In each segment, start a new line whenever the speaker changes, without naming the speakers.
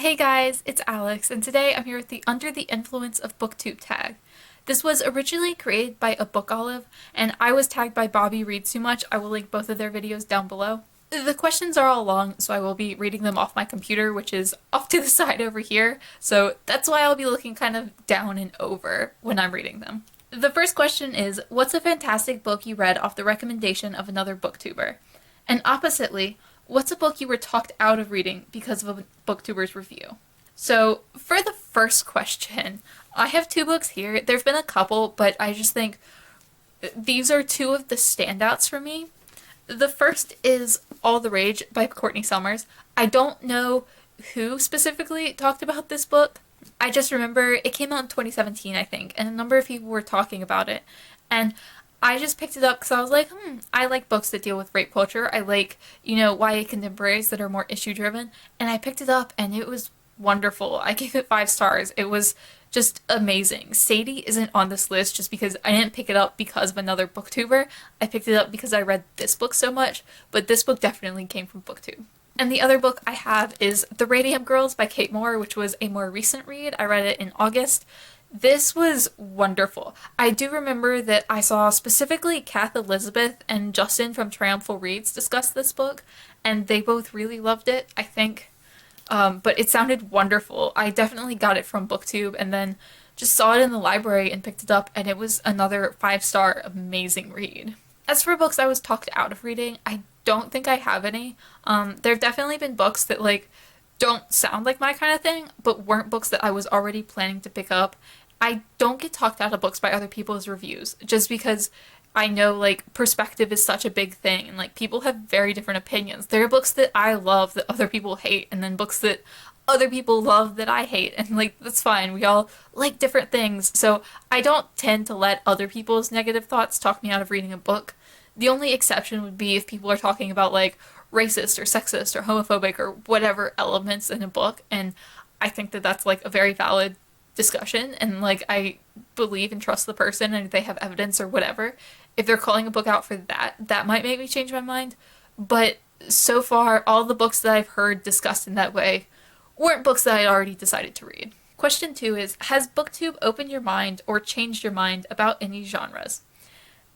Hey guys, it's Alex, and today I'm here with the Under the Influence of Booktube tag. This was originally created by a book olive, and I was tagged by Bobby Reads Much. I will link both of their videos down below. The questions are all long, so I will be reading them off my computer, which is off to the side over here, so that's why I'll be looking kind of down and over when I'm reading them. The first question is, what's a fantastic book you read off the recommendation of another booktuber? And oppositely, what's a book you were talked out of reading because of a booktuber's review? So, for the first question, I have two books here. There've been a couple, but I just think these are two of the standouts for me. The first is All the Rage by Courtney Summers. I don't know who specifically talked about this book. I just remember it came out in 2017, I think, and a number of people were talking about it. And I just picked it up because I was like, I like books that deal with rape culture. I like, YA contemporaries that are more issue driven. And I picked it up and it was wonderful. I gave it 5 stars. It was just amazing. Sadie isn't on this list just because I didn't pick it up because of another booktuber. I picked it up because I read this book so much, but this book definitely came from Booktube. And the other book I have is The Radium Girls by Kate Moore, which was a more recent read. I read it in August. This was wonderful. I do remember that I saw specifically Kath Elizabeth and Justin from Triumphal Reads discuss this book, and they both really loved it, I think. But it sounded wonderful. I definitely got it from Booktube and then just saw it in the library and picked it up, and it was another 5-star amazing read. As for books I was talked out of reading, I don't think I have any. There have definitely been books that don't sound like my kind of thing, but weren't books that I was already planning to pick up. I don't get talked out of books by other people's reviews just because I know perspective is such a big thing and people have very different opinions. There are books that I love that other people hate, and then books that other people love that I hate, and that's fine. We all like different things. So I don't tend to let other people's negative thoughts talk me out of reading a book. The only exception would be if people are talking about racist or sexist or homophobic or whatever elements in a book, and I think that that's a very valid discussion, and I believe and trust the person, and if they have evidence or whatever, if they're calling a book out for that, that might make me change my mind. But so far, all the books that I've heard discussed in that way weren't books that I'd already decided to read. Question 2 is, has Booktube opened your mind or changed your mind about any genres?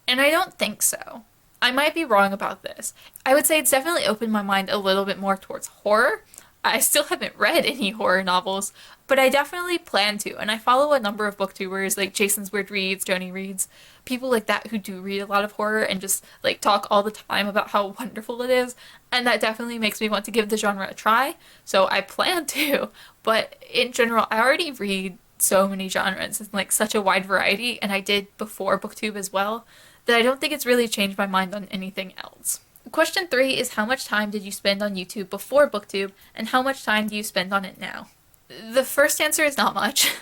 And I don't think so. I might be wrong about this. I would say it's definitely opened my mind a little bit more towards horror. I still haven't read any horror novels, but I definitely plan to, and I follow a number of booktubers like Jason's Weird Reads, Joni Reads, people like that who do read a lot of horror and just talk all the time about how wonderful it is, and that definitely makes me want to give the genre a try, so I plan to. But in general, I already read so many genres and such a wide variety, and I did before Booktube as well, that I don't think it's really changed my mind on anything else. Question 3 is, how much time did you spend on YouTube before Booktube, and how much time do you spend on it now? The first answer is not much.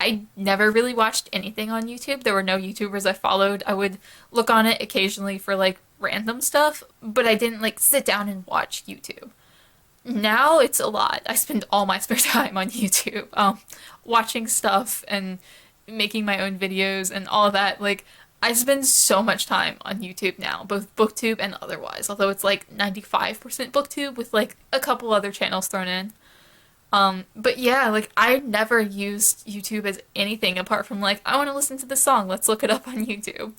I never really watched anything on YouTube. There were no YouTubers I followed. I would look on it occasionally for random stuff, but I didn't sit down and watch YouTube. Now it's a lot. I spend all my spare time on YouTube, watching stuff and making my own videos and all of that. I spend so much time on YouTube now, both Booktube and otherwise, although it's 95% Booktube with a couple other channels thrown in. But yeah, I never used YouTube as anything apart from I want to listen to this song, let's look it up on YouTube.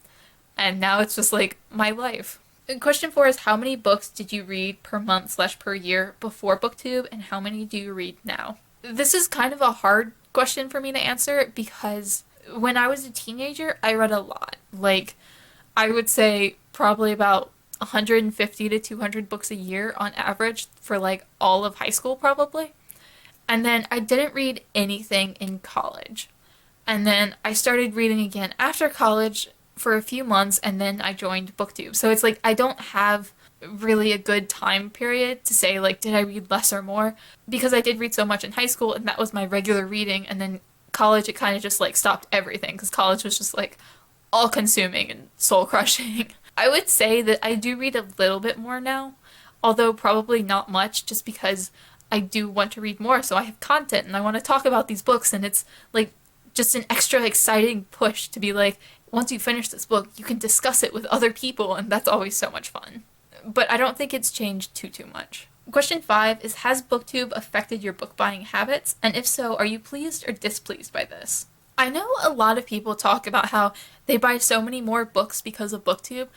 And now it's just my life. And question 4 is, how many books did you read per month/per year before Booktube, and how many do you read now? This is kind of a hard question for me to answer because when I was a teenager, I read a lot. I would say probably about 150 to 200 books a year on average for all of high school probably. And then I didn't read anything in college. And then I started reading again after college for a few months, and then I joined Booktube. So it's I don't have really a good time period to say did I read less or more, because I did read so much in high school and that was my regular reading, and then college it kind of just stopped everything because college was just all consuming and soul crushing. I would say that I do read a little bit more now, although probably not much, just because I do want to read more, so I have content and I want to talk about these books, and it's just an extra exciting push to be once you finish this book you can discuss it with other people, and that's always so much fun. But I don't think it's changed too much. Question 5 is, has Booktube affected your book buying habits? And if so, are you pleased or displeased by this? I know a lot of people talk about how they buy so many more books because of Booktube,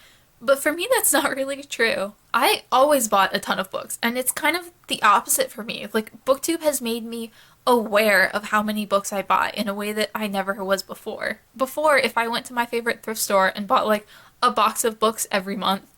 but for me that's not really true. I always bought a ton of books, and it's kind of the opposite for me. Like, Booktube has made me aware of how many books I buy in a way that I never was before. Before, if I went to my favorite thrift store and bought like a box of books every month,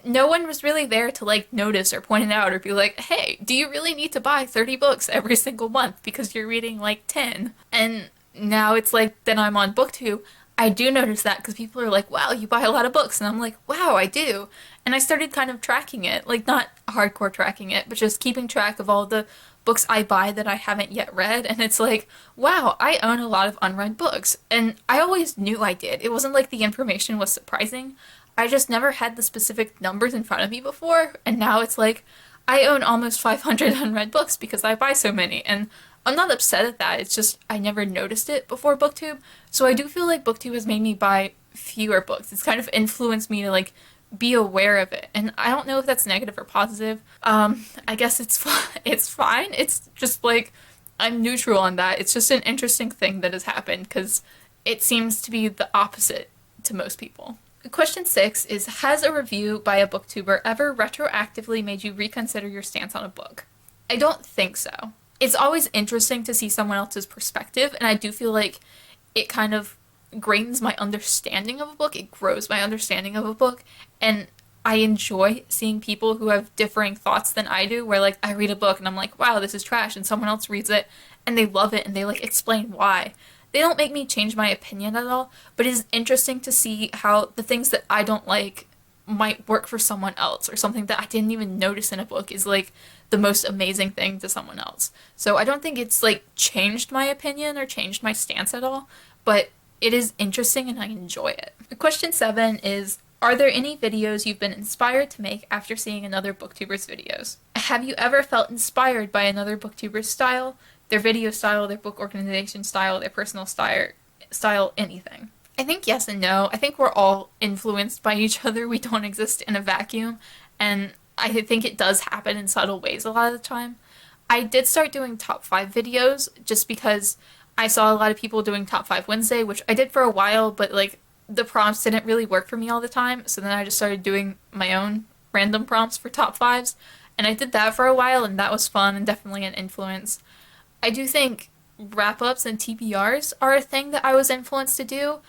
no one was really there to like notice or point it out or be like, hey, do you really need to buy 30 books every single month because you're reading like 10? And now it's like, then I'm on Booktube, I do notice that because people are like, wow, you buy a lot of books. And I'm like, wow, I do. And I started kind of tracking it, like not hardcore tracking it, but just keeping track of all the books I buy that I haven't yet read. And it's like, wow, I own a lot of unread books. And I always knew I did. It wasn't like the information was surprising. I just never had the specific numbers in front of me before. And now it's like, I own almost 500 unread books because I buy so many. And I'm not upset at that. It's just I never noticed it before Booktube. So I do feel like Booktube has made me buy fewer books. It's kind of influenced me to like be aware of it. And I don't know if that's negative or positive. I guess it's fine. It's just like I'm neutral on that. It's just an interesting thing that has happened because it seems to be the opposite to most people. Question 6 is, has a review by a booktuber ever retroactively made you reconsider your stance on a book? I don't think so. It's always interesting to see someone else's perspective, and I do feel like it kind of grains my understanding of a book, it grows my understanding of a book, and I enjoy seeing people who have differing thoughts than I do, where like I read a book and I'm like, wow, this is trash, and someone else reads it and they love it and they like explain why. They don't make me change my opinion at all, but it is interesting to see how the things that I don't like might work for someone else, or something that I didn't even notice in a book is like the most amazing thing to someone else. So I don't think it's like changed my opinion or changed my stance at all, but it is interesting and I enjoy it. Question 7 is, are there any videos you've been inspired to make after seeing another booktuber's videos? Have you ever felt inspired by another booktuber's style, their video style, their book organization style, their personal style, anything? I think yes and no. I think we're all influenced by each other. We don't exist in a vacuum, and I think it does happen in subtle ways a lot of the time. I did start doing top 5 videos just because I saw a lot of people doing top 5 Wednesday, which I did for a while, but like the prompts didn't really work for me all the time, so then I just started doing my own random prompts for top 5s, and I did that for a while, and that was fun and definitely an influence. I do think wrap-ups and TBRs are a thing that I was influenced to do.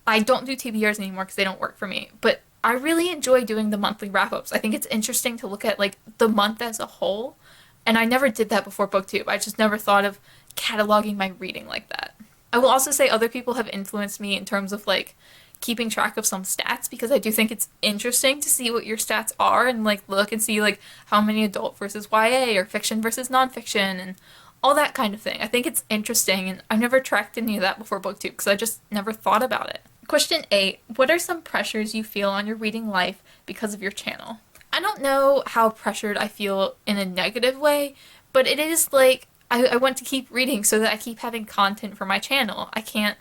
I don't do TBRs anymore because they don't work for me, but I really enjoy doing the monthly wrap-ups. I think it's interesting to look at like the month as a whole, and I never did that before Booktube. I just never thought of cataloging my reading like that. I will also say other people have influenced me in terms of like keeping track of some stats, because I do think it's interesting to see what your stats are and like look and see like how many adult versus YA or fiction versus nonfiction and all that kind of thing. I think it's interesting, and I've never tracked any of that before Booktube because I just never thought about it. Question 8, what are some pressures you feel on your reading life because of your channel? I don't know how pressured I feel in a negative way, but it is like I want to keep reading so that I keep having content for my channel. I can't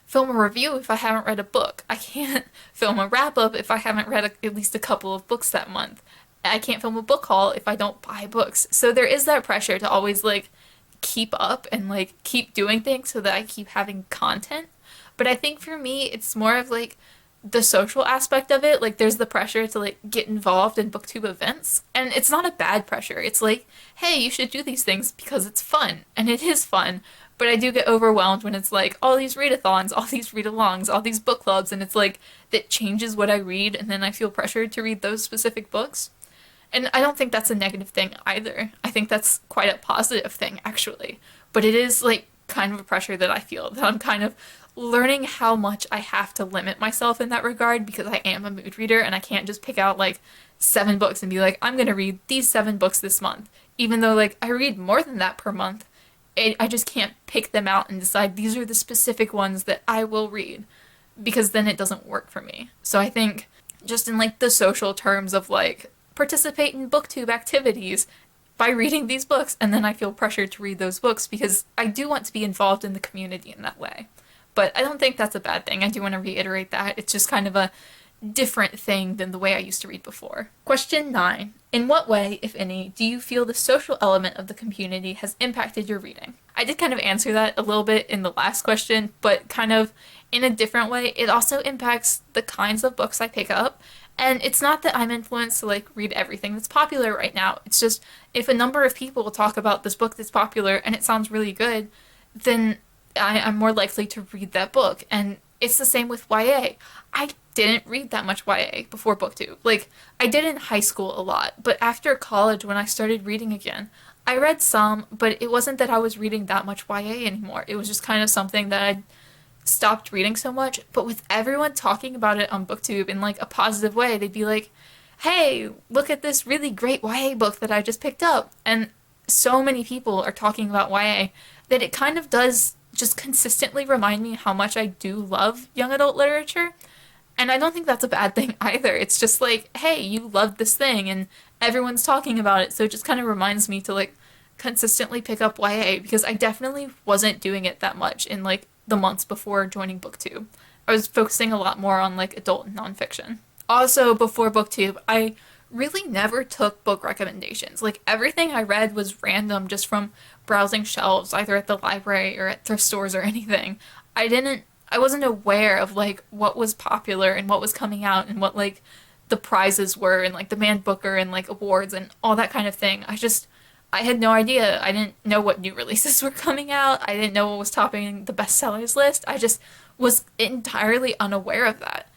film a review if I haven't read a book. I can't film a wrap-up if I haven't read at least a couple of books that month. I can't film a book haul if I don't buy books. So there is that pressure to always like keep up and like keep doing things so that I keep having content. But I think for me, it's more of like the social aspect of it. Like there's the pressure to like get involved in Booktube events, and it's not a bad pressure. It's like, hey, you should do these things because it's fun, and it is fun. But I do get overwhelmed when it's like all these readathons, all these read-alongs, all these book clubs, and it's like that changes what I read, and then I feel pressured to read those specific books. And I don't think that's a negative thing either. I think that's quite a positive thing, actually. But it is like kind of a pressure that I feel, that I'm kind of learning how much I have to limit myself in that regard, because I am a mood reader and I can't just pick out like 7 books and be like, I'm gonna read these 7 books this month. Even though like I read more than that per month, I just can't pick them out and decide these are the specific ones that I will read, because then it doesn't work for me. So I think just in like the social terms of like participate in Booktube activities by reading these books, and then I feel pressured to read those books because I do want to be involved in the community in that way. But I don't think that's a bad thing. I do want to reiterate that. It's just kind of a different thing than the way I used to read before. Question 9. In what way, if any, do you feel the social element of the community has impacted your reading? I did kind of answer that a little bit in the last question, but kind of in a different way. It also impacts the kinds of books I pick up. And it's not that I'm influenced to like read everything that's popular right now. It's just if a number of people talk about this book that's popular and it sounds really good, then I'm more likely to read that book. And it's the same with YA. I didn't read that much YA before Booktube. Like, I did in high school a lot, but after college, when I started reading again, I read some, but it wasn't that I was reading that much YA anymore. It was just kind of something that I stopped reading so much. But with everyone talking about it on Booktube in like a positive way, they'd be like, hey, look at this really great YA book that I just picked up. And so many people are talking about YA that it kind of does just consistently remind me how much I do love young adult literature. And I don't think that's a bad thing either. It's just like, hey, you love this thing and everyone's talking about it. So it just kind of reminds me to like consistently pick up YA because I definitely wasn't doing it that much in like the months before joining Booktube. I was focusing a lot more on like adult nonfiction. Also, before Booktube, I really never took book recommendations. Like everything I read was random just from browsing shelves, either at the library or at thrift stores or anything. I wasn't aware of like what was popular and what was coming out and what like the prizes were and like the Man Booker and like awards and all that kind of thing. I had no idea. I didn't know what new releases were coming out. I didn't know what was topping the bestsellers list. I just was entirely unaware of that.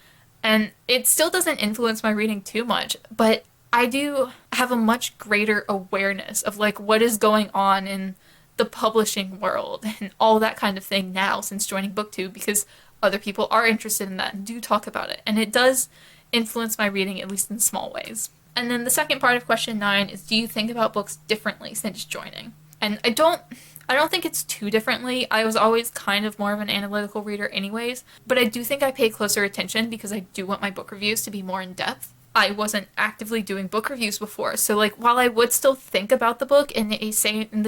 And it still doesn't influence my reading too much, but I do have a much greater awareness of like what is going on in the publishing world and all that kind of thing now since joining Booktube because other people are interested in that and do talk about it. And it does influence my reading, at least in small ways. And then the second part of question 9 is, do you think about books differently since joining? And I don't think it's too differently. I was always kind of more of an analytical reader anyways, but I do think I pay closer attention because I do want my book reviews to be more in depth. I wasn't actively doing book reviews before, so like while I would still think about the book in the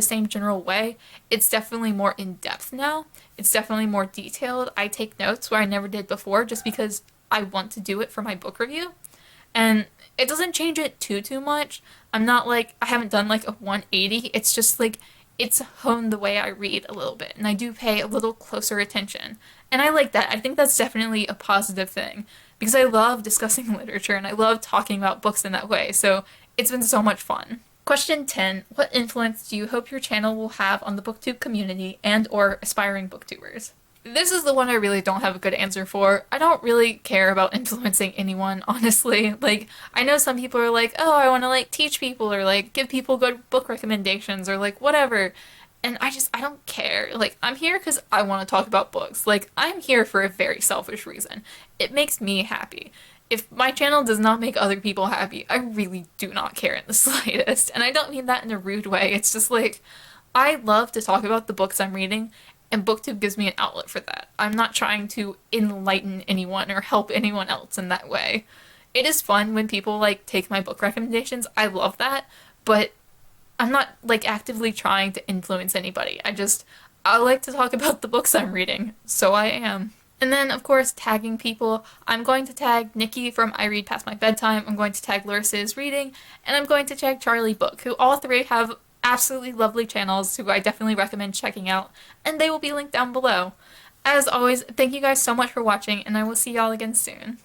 same general way, it's definitely more in depth now. It's definitely more detailed. I take notes where I never did before just because I want to do it for my book review. And it doesn't change it too much. I haven't done like a 180. It's just like it's honed the way I read a little bit, and I do pay a little closer attention. And I like that. I think that's definitely a positive thing because I love discussing literature and I love talking about books in that way. So it's been so much fun. Question 10. What influence do you hope your channel will have on the Booktube community and or aspiring booktubers? This is the one I really don't have a good answer for. I don't really care about influencing anyone, honestly. Like, I know some people are like, oh, I want to like teach people or like give people good book recommendations or like whatever. And I don't care. Like, I'm here because I want to talk about books. Like, I'm here for a very selfish reason. It makes me happy. If my channel does not make other people happy, I really do not care in the slightest. And I don't mean that in a rude way. It's just like, I love to talk about the books I'm reading, and Booktube gives me an outlet for that. I'm not trying to enlighten anyone or help anyone else in that way. It is fun when people like take my book recommendations. I love that, but I'm not like actively trying to influence anybody. I like to talk about the books I'm reading, so I am. And then, of course, tagging people. I'm going to tag Nikki from I Read Past My Bedtime, I'm going to tag Larissa's Reading, and I'm going to tag Charlie Book, who all three have absolutely lovely channels who I definitely recommend checking out, and they will be linked down below. As always, thank you guys so much for watching, and I will see y'all again soon.